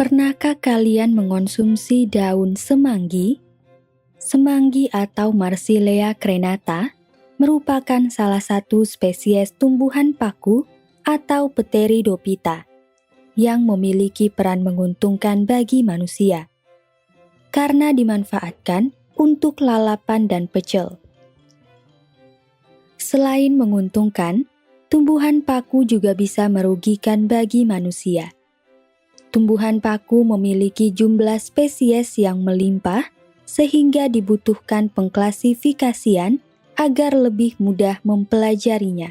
Pernahkah kalian mengonsumsi daun semanggi? Semanggi atau Marsilea crenata merupakan salah satu spesies tumbuhan paku atau Pteridophyta yang memiliki peran menguntungkan bagi manusia karena dimanfaatkan untuk lalapan dan pecel. Selain menguntungkan, tumbuhan paku juga bisa merugikan bagi manusia. Tumbuhan paku memiliki jumlah spesies yang melimpah sehingga dibutuhkan pengklasifikasian agar lebih mudah mempelajarinya.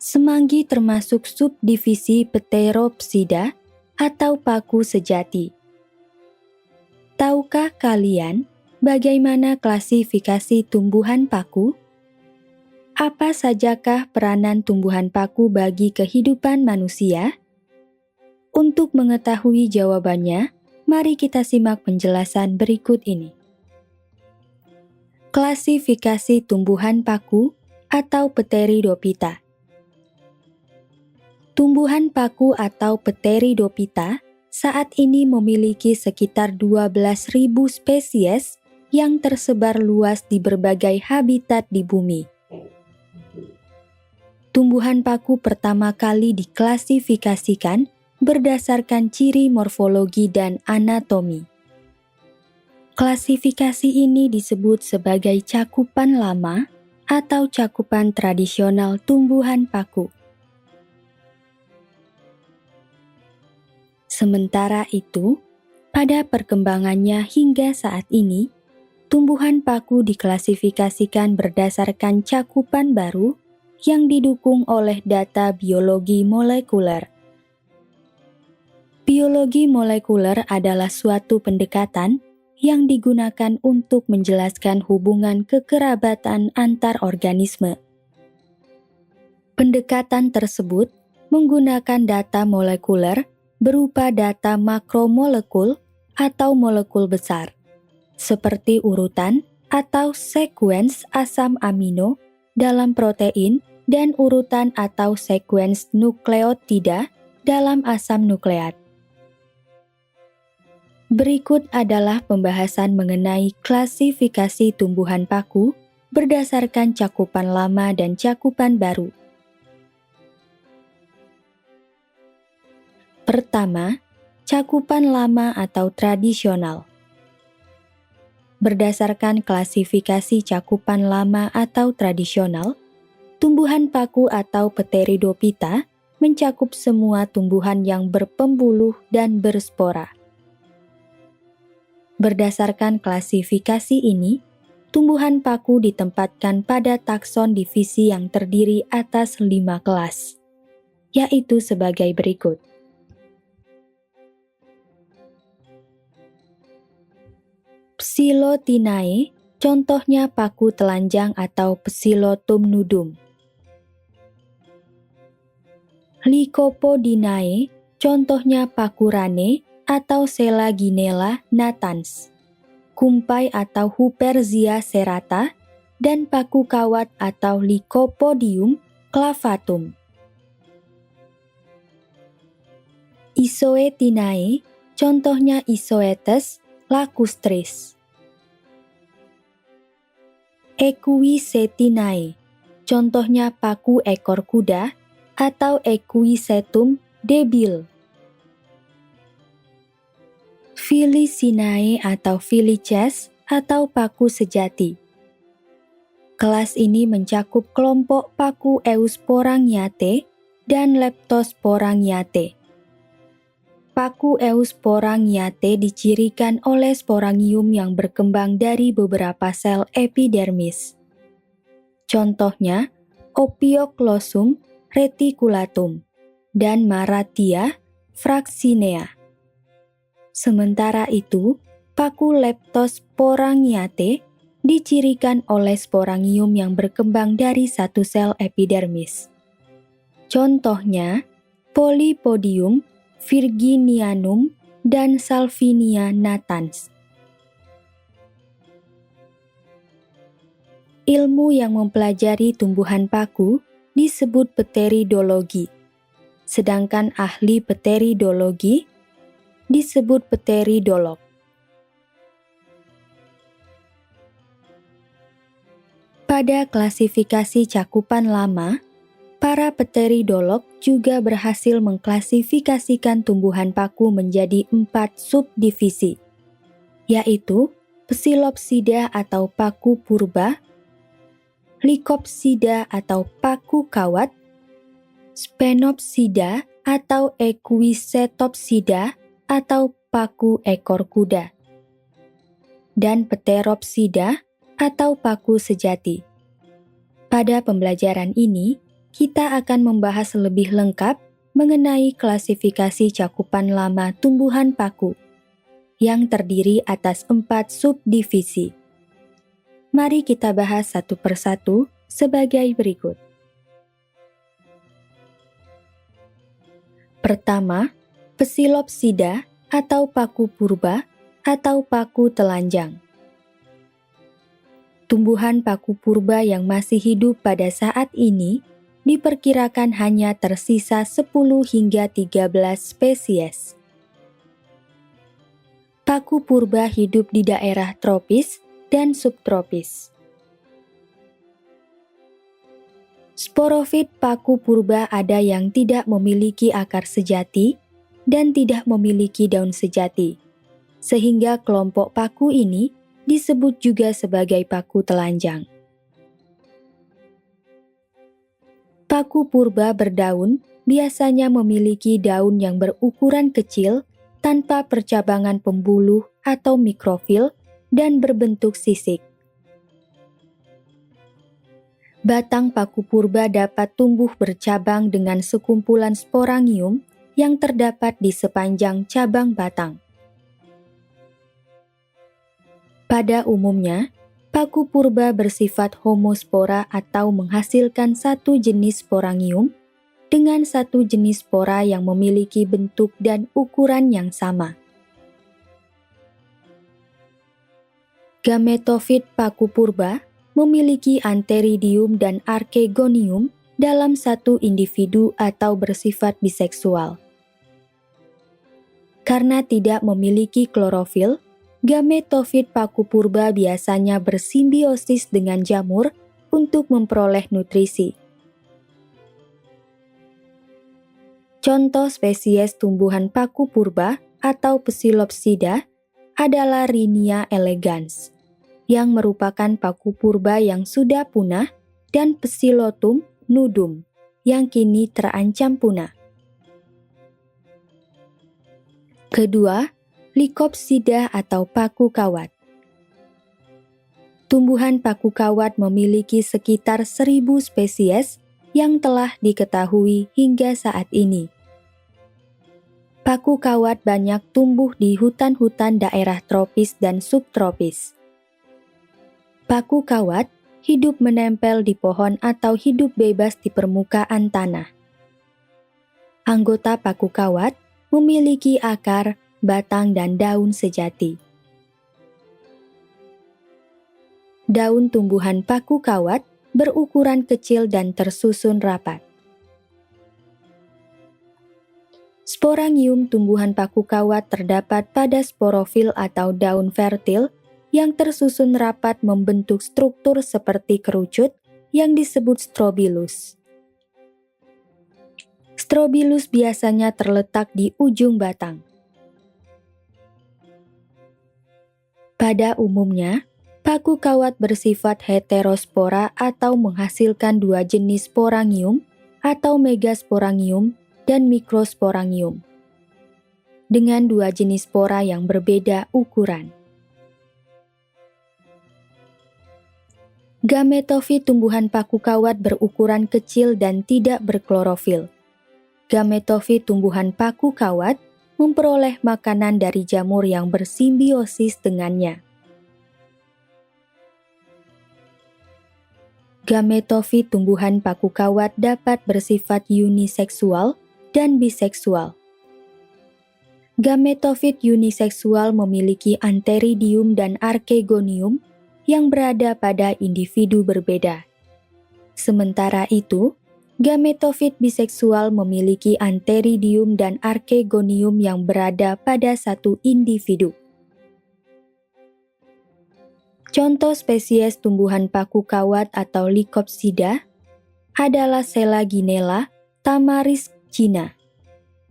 Semanggi termasuk subdivisi Pteropsida atau paku sejati. Tahukah kalian bagaimana klasifikasi tumbuhan paku? Apa sajakah peranan tumbuhan paku bagi kehidupan manusia? Untuk mengetahui jawabannya, mari kita simak penjelasan berikut ini. Klasifikasi tumbuhan paku atau Pteridophyta. Tumbuhan paku atau Pteridophyta saat ini memiliki sekitar 12.000 spesies yang tersebar luas di berbagai habitat di bumi. Tumbuhan paku pertama kali diklasifikasikan berdasarkan ciri morfologi dan anatomi. Klasifikasi ini disebut sebagai cakupan lama atau cakupan tradisional tumbuhan paku. Sementara itu, pada perkembangannya hingga saat ini, tumbuhan paku diklasifikasikan berdasarkan cakupan baru yang didukung oleh data biologi molekuler. Biologi molekuler adalah suatu pendekatan yang digunakan untuk menjelaskan hubungan kekerabatan antar organisme. Pendekatan tersebut menggunakan data molekuler berupa data makromolekul atau molekul besar, seperti urutan atau sekuens asam amino dalam protein dan urutan atau sekuens nukleotida dalam asam nukleat. Berikut adalah pembahasan mengenai klasifikasi tumbuhan paku berdasarkan cakupan lama dan cakupan baru. Pertama, cakupan lama atau tradisional. Berdasarkan klasifikasi cakupan lama atau tradisional, tumbuhan paku atau Pteridophyta mencakup semua tumbuhan yang berpembuluh dan berspora. Berdasarkan klasifikasi ini, tumbuhan paku ditempatkan pada takson divisi yang terdiri atas 5 kelas, yaitu sebagai berikut. Psilotinae, contohnya paku telanjang atau Psilotum nudum. Lycopodinae, contohnya paku rane atau Selaginella natans, kumpai atau Huperzia serrata, dan paku kawat atau Lycopodium clavatum. Isoetinae, contohnya Isoetes lacustris. Equisetinae, contohnya paku ekor kuda atau Equisetum debil. Filicinae atau Filices atau paku sejati. Kelas ini mencakup kelompok paku Eusporangiae dan Leptosporangiae. Paku Eusporangiae dicirikan oleh sporangium yang berkembang dari beberapa sel epidermis. Contohnya, Ophioclosum reticulatum dan Marathia fraxinea. Sementara itu, paku Leptosporangiae dicirikan oleh sporangium yang berkembang dari satu sel epidermis. Contohnya, Polypodium virginianum dan Salvinia natans. Ilmu yang mempelajari tumbuhan paku disebut pteridologi. sedangkan ahli pteridologi disebut pteridolog. Pada klasifikasi cakupan lama, para pteridolog juga berhasil mengklasifikasikan tumbuhan paku menjadi 4 subdivisi, yaitu Psilopsida atau paku purba, Lycopsida atau paku kawat, Sphenopsida atau Equisetopsida atau paku ekor kuda, dan Pteropsida atau paku sejati. Pada pembelajaran ini, kita akan membahas lebih lengkap mengenai klasifikasi cakupan lama tumbuhan paku yang terdiri atas 4 subdivisi. Mari kita bahas satu persatu sebagai berikut. Pertama, Psilopsida atau paku purba atau paku telanjang. Tumbuhan paku purba yang masih hidup pada saat ini diperkirakan hanya tersisa 10 hingga 13 spesies. Paku purba hidup di daerah tropis dan subtropis. Sporofit paku purba ada yang tidak memiliki akar sejati dan tidak memiliki daun sejati, sehingga kelompok paku ini disebut juga sebagai paku telanjang. Paku purba berdaun biasanya memiliki daun yang berukuran kecil tanpa percabangan pembuluh atau mikrofil dan berbentuk sisik. Batang paku purba dapat tumbuh bercabang dengan sekumpulan sporangium yang terdapat di sepanjang cabang batang. Pada umumnya, paku purba bersifat homospora atau menghasilkan satu jenis sporangium dengan satu jenis spora yang memiliki bentuk dan ukuran yang sama. Gametofit paku purba memiliki antheridium dan archegonium dalam satu individu atau bersifat biseksual. Karena tidak memiliki klorofil, gametofit paku purba biasanya bersimbiosis dengan jamur untuk memperoleh nutrisi. Contoh spesies tumbuhan paku purba atau Psilopsida adalah Rhinia elegans, yang merupakan paku purba yang sudah punah, dan Psilotum nudum, yang kini terancam punah. Kedua, Lycopsida atau paku kawat. Tumbuhan paku kawat memiliki sekitar 1.000 spesies yang telah diketahui hingga saat ini. Paku kawat banyak tumbuh di hutan-hutan daerah tropis dan subtropis. Paku kawat hidup menempel di pohon atau hidup bebas di permukaan tanah. Anggota paku kawat memiliki akar, batang, dan daun sejati. Daun tumbuhan paku kawat berukuran kecil dan tersusun rapat. Sporangium tumbuhan paku kawat terdapat pada sporofil atau daun fertil yang tersusun rapat membentuk struktur seperti kerucut yang disebut strobilus. Strobilus biasanya terletak di ujung batang. Pada umumnya, paku kawat bersifat heterospora atau menghasilkan 2 jenis sporangium atau megasporangium dan mikrosporangium, dengan 2 jenis spora yang berbeda ukuran. Gametofit tumbuhan paku kawat berukuran kecil dan tidak berklorofil. Gametofit tumbuhan paku kawat memperoleh makanan dari jamur yang bersimbiosis dengannya. Gametofit tumbuhan paku kawat dapat bersifat uniseksual dan biseksual. Gametofit uniseksual memiliki antheridium dan archegonium yang berada pada individu berbeda. Sementara itu, Gametofit biseksual memiliki antheridium dan archegonium yang berada pada satu individu. Contoh spesies tumbuhan paku kawat atau Lycopsida adalah Selaginella tamariskina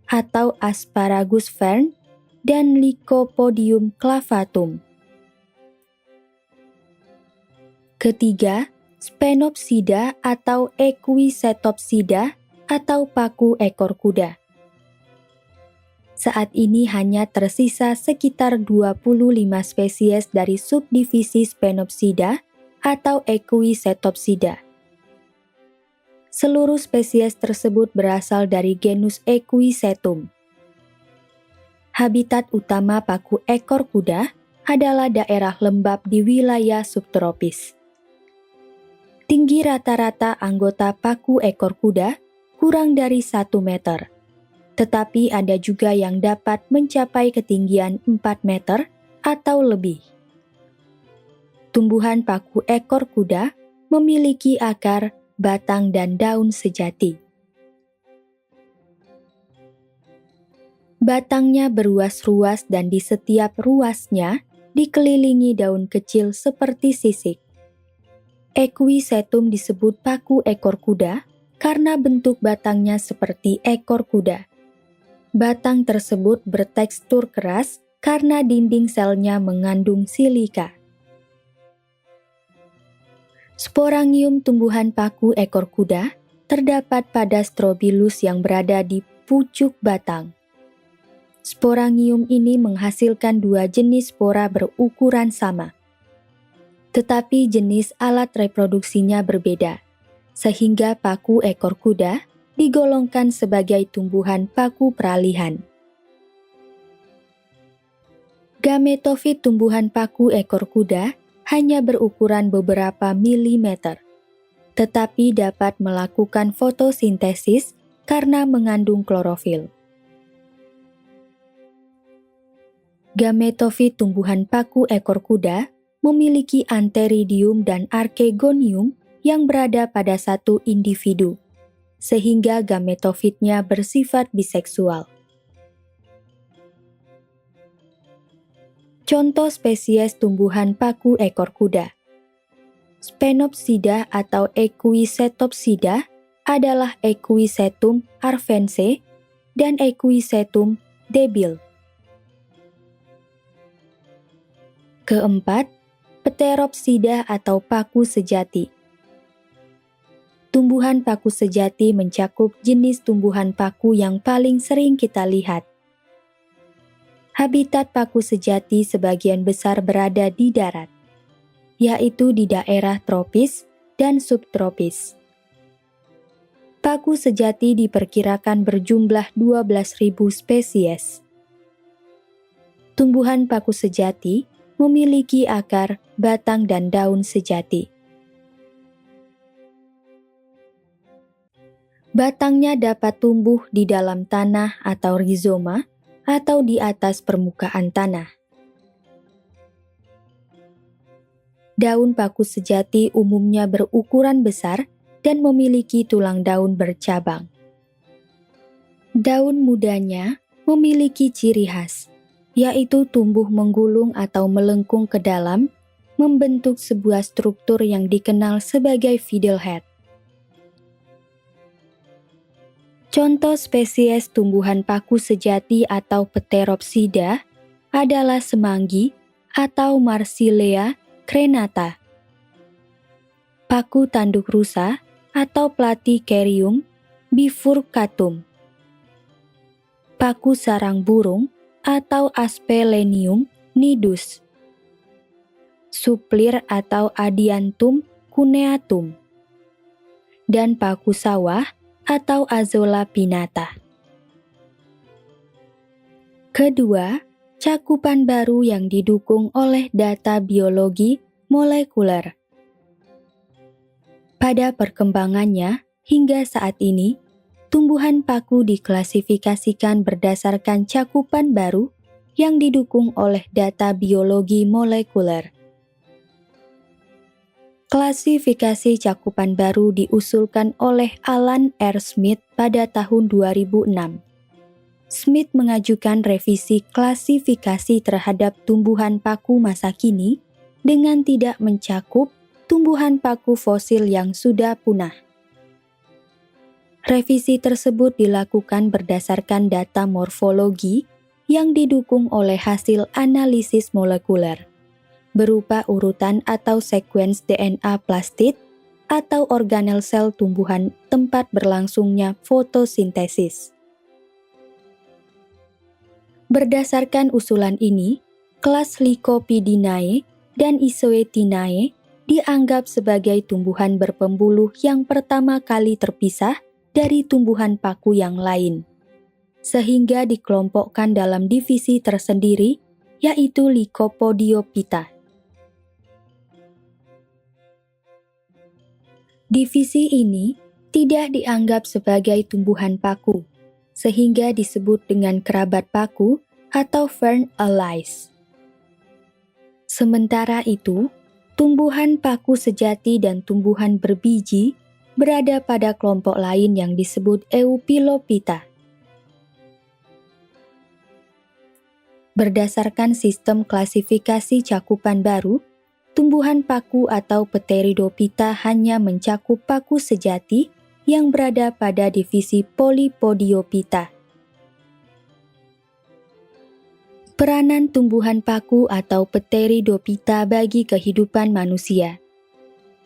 atau Asparagus fern dan Lycopodium clavatum. Ketiga, Spenopsida atau Equisetopsida atau paku ekor kuda. Saat ini hanya tersisa sekitar 25 spesies dari subdivisi Spenopsida atau Equisetopsida. Seluruh spesies tersebut berasal dari genus Equisetum. Habitat utama paku ekor kuda adalah daerah lembab di wilayah subtropis. Tinggi rata-rata anggota paku ekor kuda kurang dari 1 meter. Tetapi ada juga yang dapat mencapai ketinggian 4 meter atau lebih. Tumbuhan paku ekor kuda memiliki akar, batang, dan daun sejati. Batangnya beruas-ruas dan di setiap ruasnya dikelilingi daun kecil seperti sisik. Equisetum disebut paku ekor kuda karena bentuk batangnya seperti ekor kuda. Batang tersebut bertekstur keras karena dinding selnya mengandung silika. Sporangium tumbuhan paku ekor kuda terdapat pada strobilus yang berada di pucuk batang. Sporangium ini menghasilkan 2 jenis spora berukuran sama. Tetapi jenis alat reproduksinya berbeda, sehingga paku ekor kuda digolongkan sebagai tumbuhan paku peralihan. Gametofit tumbuhan paku ekor kuda hanya berukuran beberapa milimeter, tetapi dapat melakukan fotosintesis karena mengandung klorofil. Gametofit tumbuhan paku ekor kuda memiliki antheridium dan archegonium yang berada pada satu individu, sehingga gametofitnya bersifat biseksual. Contoh spesies tumbuhan paku ekor kuda. Spenopsida atau Equisetopsida adalah Equisetum arvense dan Equisetum debil. Keempat, Pteropsida atau paku sejati. Tumbuhan paku sejati mencakup jenis tumbuhan paku yang paling sering kita lihat. Habitat paku sejati sebagian besar berada di darat, yaitu di daerah tropis dan subtropis. Paku sejati diperkirakan berjumlah 12.000 spesies. Tumbuhan paku sejati memiliki akar, batang, dan daun sejati. Batangnya dapat tumbuh di dalam tanah atau rizoma atau di atas permukaan tanah. Daun paku sejati umumnya berukuran besar dan memiliki tulang daun bercabang. Daun mudanya memiliki ciri khas, yaitu tumbuh menggulung atau melengkung ke dalam, membentuk sebuah struktur yang dikenal sebagai fiddlehead. Contoh spesies tumbuhan paku sejati atau Pteropsida adalah semanggi atau Marsilea crenata, paku tanduk rusa atau Platycerium bifurcatum, paku sarang burung atau Aspelenium nidus, suplir atau Adiantum cuneatum, dan paku sawah atau Azolla pinnata. Kedua, cakupan baru yang didukung oleh data biologi molekuler. Pada perkembangannya, hingga saat ini, tumbuhan paku diklasifikasikan berdasarkan cakupan baru yang didukung oleh data biologi molekuler. Klasifikasi cakupan baru diusulkan oleh Alan R. Smith pada tahun 2006. Smith mengajukan revisi klasifikasi terhadap tumbuhan paku masa kini dengan tidak mencakup tumbuhan paku fosil yang sudah punah. Revisi tersebut dilakukan berdasarkan data morfologi yang didukung oleh hasil analisis molekuler, berupa urutan atau sekuens DNA plastid atau organel sel tumbuhan tempat berlangsungnya fotosintesis. Berdasarkan usulan ini, kelas Lycopodidae dan Isoetinae dianggap sebagai tumbuhan berpembuluh yang pertama kali terpisah dari tumbuhan paku yang lain, sehingga dikelompokkan dalam divisi tersendiri, yaitu Lycopodiophyta. Divisi ini tidak dianggap sebagai tumbuhan paku, sehingga disebut dengan kerabat paku atau fern allies. Sementara itu, tumbuhan paku sejati dan tumbuhan berbiji berada pada kelompok lain yang disebut Eupilophyta. Berdasarkan sistem klasifikasi cakupan baru, tumbuhan paku atau Pteridophyta hanya mencakup paku sejati yang berada pada divisi Polypodiophyta. Peranan tumbuhan paku atau Pteridophyta bagi kehidupan manusia.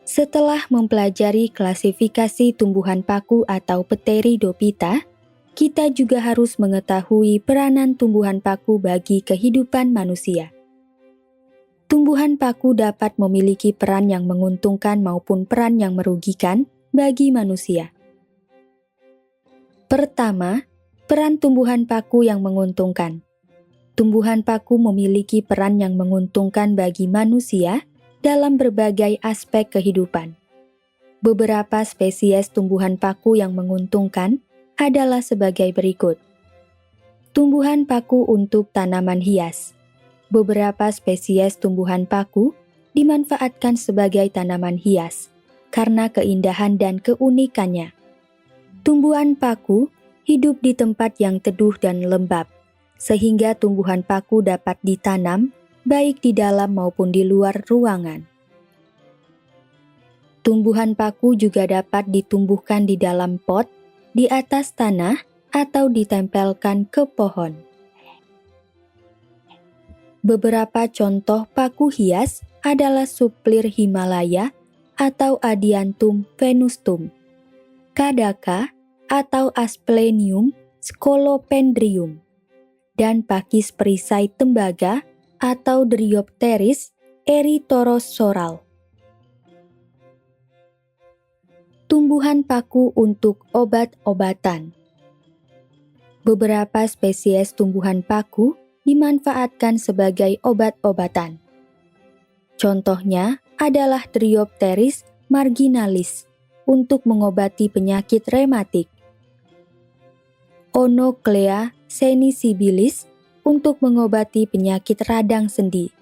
Setelah mempelajari klasifikasi tumbuhan paku atau Pteridophyta, kita juga harus mengetahui peranan tumbuhan paku bagi kehidupan manusia. Tumbuhan paku dapat memiliki peran yang menguntungkan maupun peran yang merugikan bagi manusia. Pertama, peran tumbuhan paku yang menguntungkan. Tumbuhan paku memiliki peran yang menguntungkan bagi manusia dalam berbagai aspek kehidupan. Beberapa spesies tumbuhan paku yang menguntungkan adalah sebagai berikut. Tumbuhan paku untuk tanaman hias. Beberapa spesies tumbuhan paku dimanfaatkan sebagai tanaman hias karena keindahan dan keunikannya. Tumbuhan paku hidup di tempat yang teduh dan lembab, sehingga tumbuhan paku dapat ditanam baik di dalam maupun di luar ruangan. Tumbuhan paku juga dapat ditumbuhkan di dalam pot, di atas tanah, atau ditempelkan ke pohon. Beberapa contoh paku hias adalah Suplir Himalaya atau Adiantum venustum, Kadaka atau Asplenium scolopendrium, dan pakis perisai tembaga atau Dryopteris erythrosoral. Tumbuhan paku untuk obat-obatan. Beberapa spesies tumbuhan paku dimanfaatkan sebagai obat-obatan. Contohnya adalah Dryopteris marginalis untuk mengobati penyakit rematik, Onoclea senisibilis untuk mengobati penyakit radang sendi,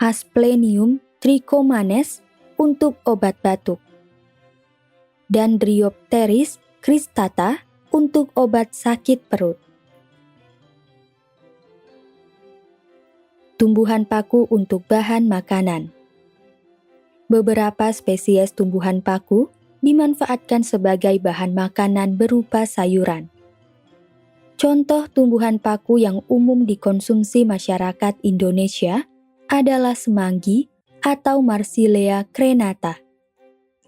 Asplenium trichomanes untuk obat batuk, dan Dryopteris cristata untuk obat sakit perut. Tumbuhan paku untuk bahan makanan. Beberapa spesies tumbuhan paku dimanfaatkan sebagai bahan makanan berupa sayuran. Contoh tumbuhan paku yang umum dikonsumsi masyarakat Indonesia adalah semanggi atau Marsilea crenata,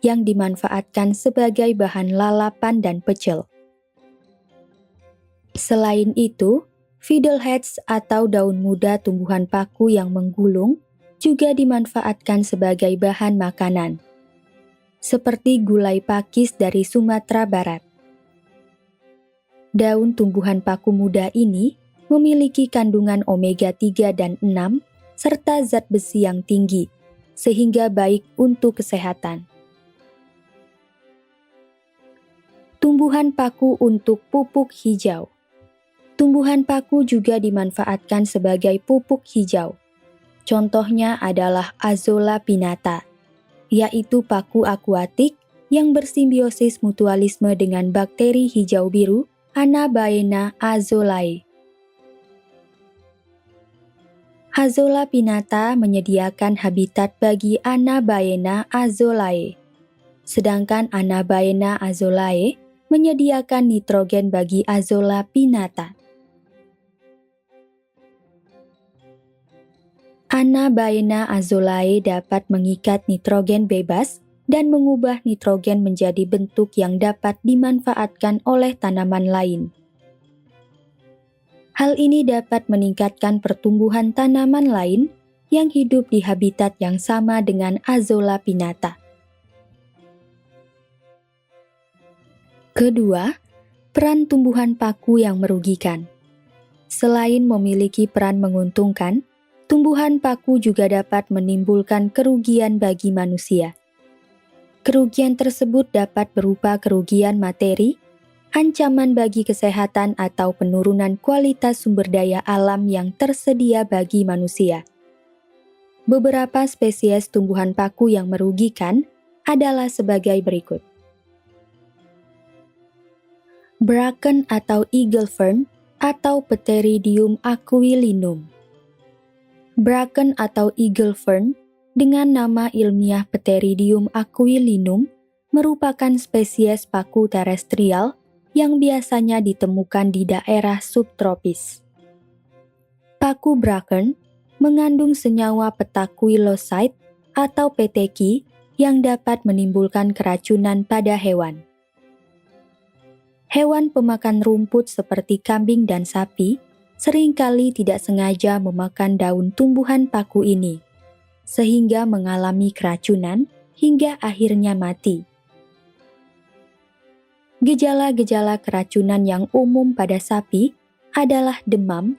yang dimanfaatkan sebagai bahan lalapan dan pecel. Selain itu, fiddleheads atau daun muda tumbuhan paku yang menggulung juga dimanfaatkan sebagai bahan makanan, seperti gulai pakis dari Sumatera Barat. Daun tumbuhan paku muda ini memiliki kandungan omega 3 dan 6 serta zat besi yang tinggi, sehingga baik untuk kesehatan. Tumbuhan paku untuk pupuk hijau. Tumbuhan paku juga dimanfaatkan sebagai pupuk hijau. Contohnya adalah Azolla pinnata yaitu paku akuatik yang bersimbiosis mutualisme dengan bakteri hijau biru Anabaena azolae. Hazola pinnata menyediakan habitat bagi Anabaena azolae, sedangkan Anabaena azolae menyediakan nitrogen bagi Hazola pinnata. Anabaena azolae dapat mengikat nitrogen bebas dan mengubah nitrogen menjadi bentuk yang dapat dimanfaatkan oleh tanaman lain. Hal ini dapat meningkatkan pertumbuhan tanaman lain yang hidup di habitat yang sama dengan Hazola pinnata. Kedua, peran tumbuhan paku yang merugikan. Selain memiliki peran menguntungkan, tumbuhan paku juga dapat menimbulkan kerugian bagi manusia. Kerugian tersebut dapat berupa kerugian materi, ancaman bagi kesehatan atau penurunan kualitas sumber daya alam yang tersedia bagi manusia. Beberapa spesies tumbuhan paku yang merugikan adalah sebagai berikut. Bracken atau eagle fern atau Pteridium aquilinum. Bracken atau eagle fern dengan nama ilmiah Pteridium aquilinum merupakan spesies paku terestrial yang biasanya ditemukan di daerah subtropis. Paku bracken mengandung senyawa petaquilosite atau PTQ yang dapat menimbulkan keracunan pada hewan. Hewan pemakan rumput seperti kambing dan sapi seringkali tidak sengaja memakan daun tumbuhan paku ini, sehingga mengalami keracunan hingga akhirnya mati. Gejala-gejala keracunan yang umum pada sapi adalah demam,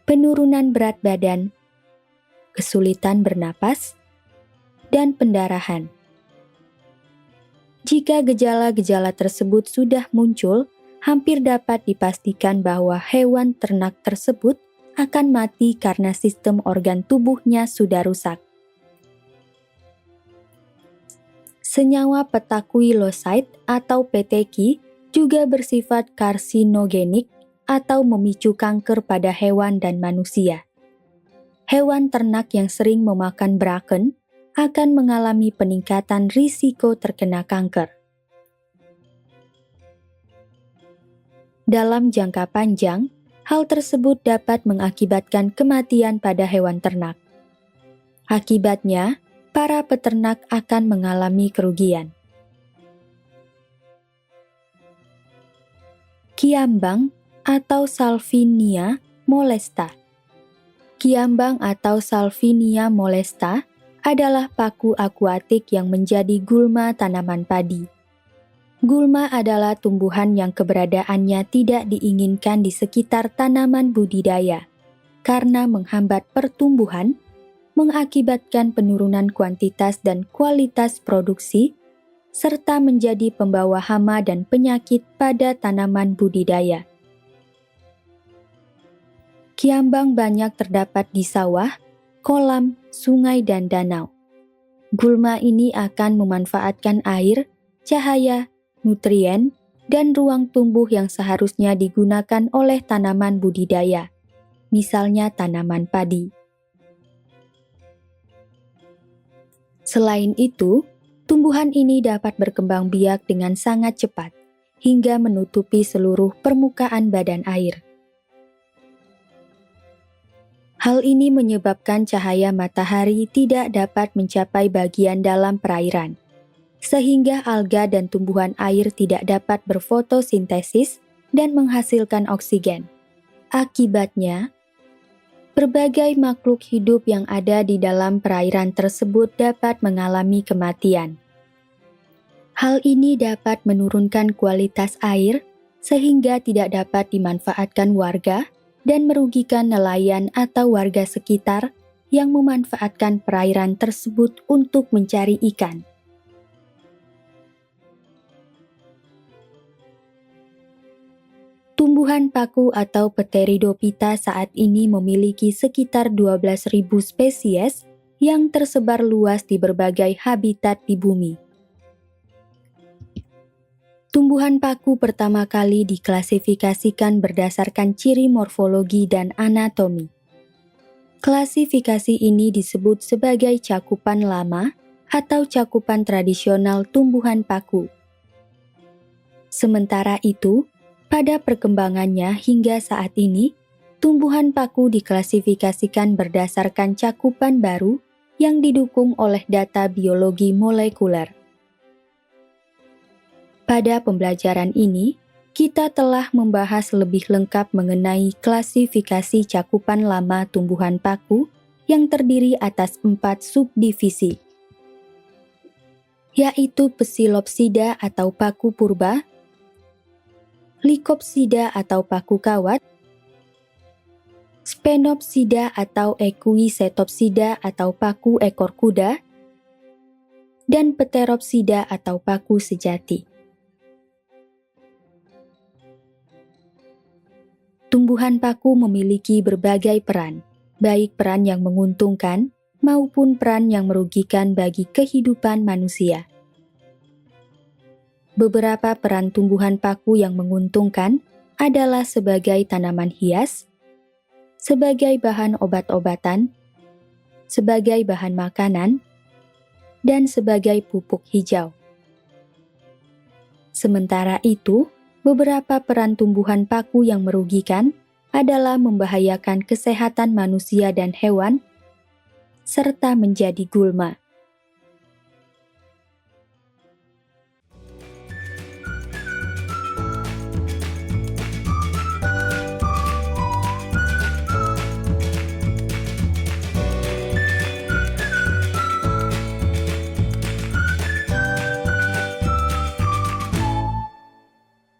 penurunan berat badan, kesulitan bernapas, dan pendarahan. Jika gejala-gejala tersebut sudah muncul, hampir dapat dipastikan bahwa hewan ternak tersebut akan mati karena sistem organ tubuhnya sudah rusak. Senyawa petaquilosite atau PTQ juga bersifat karsinogenik atau memicu kanker pada hewan dan manusia. Hewan ternak yang sering memakan bracken akan mengalami peningkatan risiko terkena kanker. Dalam jangka panjang, hal tersebut dapat mengakibatkan kematian pada hewan ternak. Akibatnya, para peternak akan mengalami kerugian. Kiambang atau Salvinia molesta. Kiambang atau Salvinia molesta adalah paku akuatik yang menjadi gulma tanaman padi. Gulma adalah tumbuhan yang keberadaannya tidak diinginkan di sekitar tanaman budidaya, karena menghambat pertumbuhan, mengakibatkan penurunan kuantitas dan kualitas produksi, serta menjadi pembawa hama dan penyakit pada tanaman budidaya. Kiambang banyak terdapat di sawah, kolam, sungai, dan danau. Gulma ini akan memanfaatkan air, cahaya, nutrien, dan ruang tumbuh yang seharusnya digunakan oleh tanaman budidaya, misalnya tanaman padi. Selain itu, tumbuhan ini dapat berkembang biak dengan sangat cepat, hingga menutupi seluruh permukaan badan air. Hal ini menyebabkan cahaya matahari tidak dapat mencapai bagian dalam perairan, sehingga alga dan tumbuhan air tidak dapat berfotosintesis dan menghasilkan oksigen. Akibatnya, berbagai makhluk hidup yang ada di dalam perairan tersebut dapat mengalami kematian. Hal ini dapat menurunkan kualitas air sehingga tidak dapat dimanfaatkan warga dan merugikan nelayan atau warga sekitar yang memanfaatkan perairan tersebut untuk mencari ikan. Tumbuhan paku atau Pteridophyta saat ini memiliki sekitar 12.000 spesies yang tersebar luas di berbagai habitat di bumi. Tumbuhan paku pertama kali diklasifikasikan berdasarkan ciri morfologi dan anatomi. Klasifikasi ini disebut sebagai cakupan lama atau cakupan tradisional tumbuhan paku. Sementara itu, pada perkembangannya hingga saat ini, tumbuhan paku diklasifikasikan berdasarkan cakupan baru yang didukung oleh data biologi molekuler. Pada pembelajaran ini, kita telah membahas lebih lengkap mengenai klasifikasi cakupan lama tumbuhan paku yang terdiri atas 4 subdivisi, yaitu Psilopsida atau paku purba, Lycopsida atau paku kawat, Sphenopsida atau Equisetopsida atau paku ekor kuda, dan Pteropsida atau paku sejati. Tumbuhan paku memiliki berbagai peran, baik peran yang menguntungkan maupun peran yang merugikan bagi kehidupan manusia. Beberapa peran tumbuhan paku yang menguntungkan adalah sebagai tanaman hias, sebagai bahan obat-obatan, sebagai bahan makanan, dan sebagai pupuk hijau. Sementara itu, beberapa peran tumbuhan paku yang merugikan adalah membahayakan kesehatan manusia dan hewan, serta menjadi gulma.